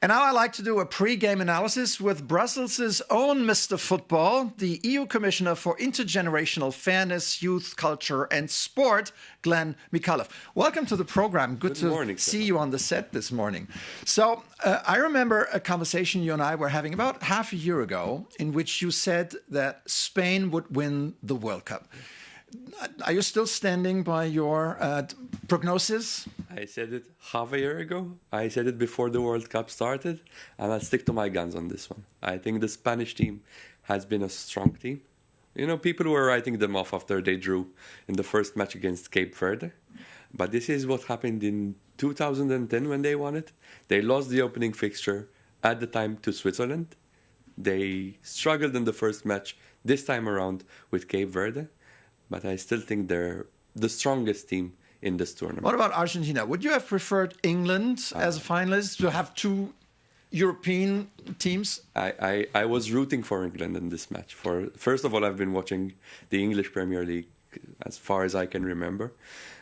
And now I like to do a pre-game analysis with Brussels' own Mr. Football, the EU Commissioner for Intergenerational Fairness, Youth, Culture and Sport, Glenn Micallef. Welcome to the program. Good to see you on the set this morning. So I remember a conversation you and I were having about half a year ago in which you said that Spain would win the World Cup. Are you still standing by your prognosis? I said it half a year ago. I said it before the World Cup started, and I'll stick to my guns on this one. I think the Spanish team has been a strong team. You know, people were writing them off after they drew in the first match against Cape Verde. But this is what happened in 2010 when they won it. They lost the opening fixture at the time to Switzerland. They struggled in the first match this time around with Cape Verde. But I still think they're the strongest team in this tournament. What about Argentina? Would you have preferred England as a finalist to have two European teams? I was rooting for England in this match. First of all, I've been watching the English Premier League as far as I can remember.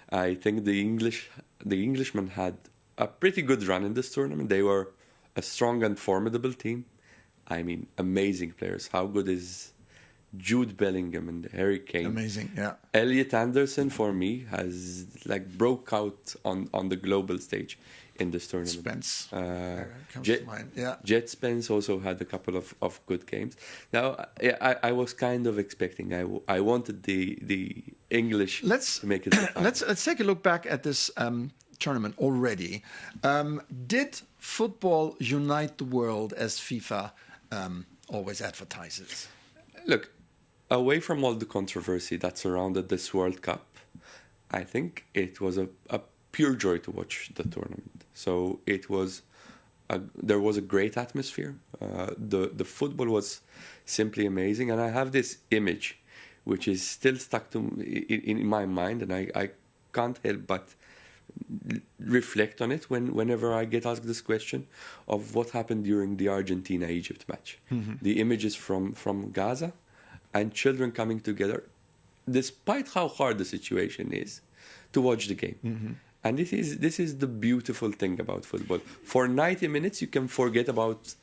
I think the Englishmen had a pretty good run in this tournament. They were a strong and formidable team. I mean, amazing players. How good is Jude Bellingham and Harry Kane? Amazing, yeah. Elliot Anderson, for me, has broke out on the global stage in this tournament. Spence comes to mind, yeah. Jet Spence also had a couple of good games. Now, I was kind of expecting. I wanted the English to make it. Let's take a look back at this tournament already. Did football unite the world as FIFA always advertises? Look, away from all the controversy that surrounded this World Cup, I think it was a pure joy to watch the tournament. So there was a great atmosphere. The football was simply amazing, and I have this image, which is still stuck in my mind, and I can't help but reflect on it whenever I get asked this question of what happened during the Argentina-Egypt match. Mm-hmm. The images from Gaza and children coming together, despite how hard the situation is, to watch the game. Mm-hmm. And this is the beautiful thing about football. For 90 minutes, you can forget about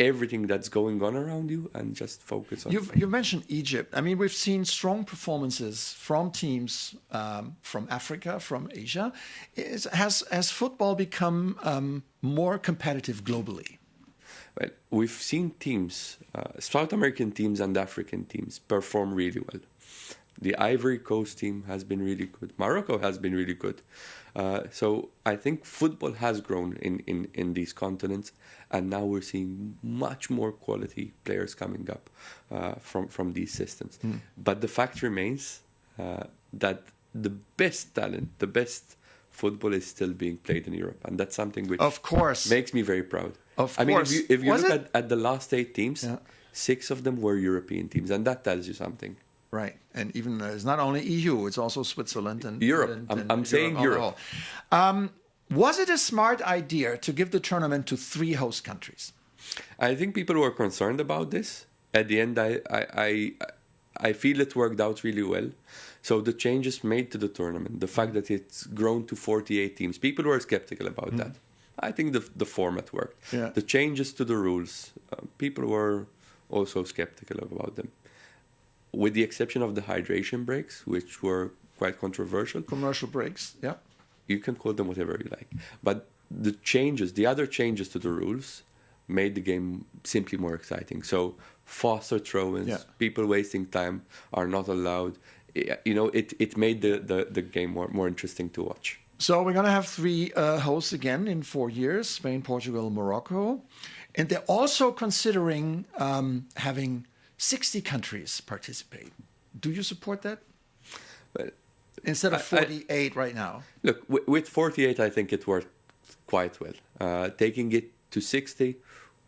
everything that's going on around you and just focus on You mentioned Egypt. I mean, we've seen strong performances from teams from Africa, from Asia. Has football become more competitive globally? Well, we've seen teams, South American teams and African teams, perform really well. The Ivory Coast team has been really good. Morocco has been really good. So I think football has grown in these continents, and now we're seeing much more quality players coming up from these systems. Mm. But the fact remains that the best talent, the best football is still being played in Europe, and that's something which of course makes me very proud. Of I course. mean, if you look at the last 8 teams, 6 of them were European teams, and that tells you something. Right, and even it's not only EU; it's also Switzerland and Europe. I'm saying Europe. Was it a smart idea to give the tournament to 3 host countries? I think people were concerned about this. At the end, I feel it worked out really well. So the changes made to the tournament, the fact that it's grown to 48 teams, people were skeptical about that. I think the format worked. Yeah. The changes to the rules, people were also skeptical about them. With the exception of the hydration breaks, which were quite controversial. Commercial breaks, yeah. You can call them whatever you like. But the other changes to the rules made the game simply more exciting. So faster throw-ins, people wasting time are not allowed. You know, it made the game more interesting to watch. So we're going to have 3 hosts again in 4 years, Spain, Portugal, Morocco. And they're also considering having 60 countries participate. Do you support that? Well, instead of 48 right now? Look, with 48, I think it worked quite well. Taking it to 60,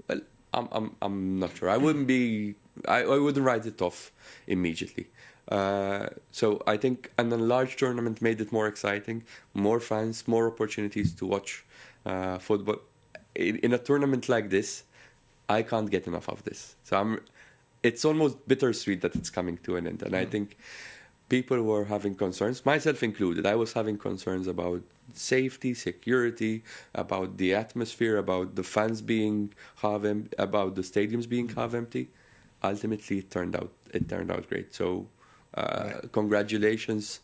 well, I'm not sure. I wouldn't write it off immediately. So I think an enlarged tournament made it more exciting, more fans, more opportunities to watch football. In a tournament like this, I can't get enough of this. So it's almost bittersweet that it's coming to an end. And I think people were having concerns, myself included. I was having concerns about safety, security, about the atmosphere, about the fans being half empty, about the stadiums being half empty. Ultimately, it turned out great. So, congratulations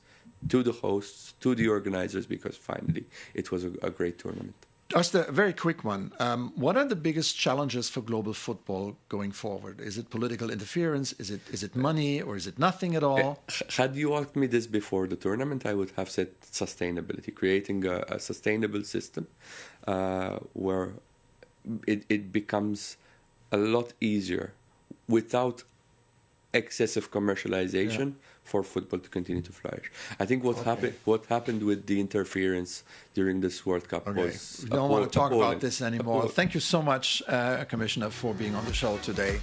to the hosts, to the organizers, because finally it was a great tournament. Just a very quick one. What are the biggest challenges for global football going forward? Is it political interference? Is it money, or is it nothing at all? Had you asked me this before the tournament, I would have said sustainability, creating a sustainable system where it becomes a lot easier without excessive commercialization for football to continue to flourish. I think what happened with the interference during this World Cup was we don't want to talk about this anymore. Thank you so much, Commissioner, for being on the show today.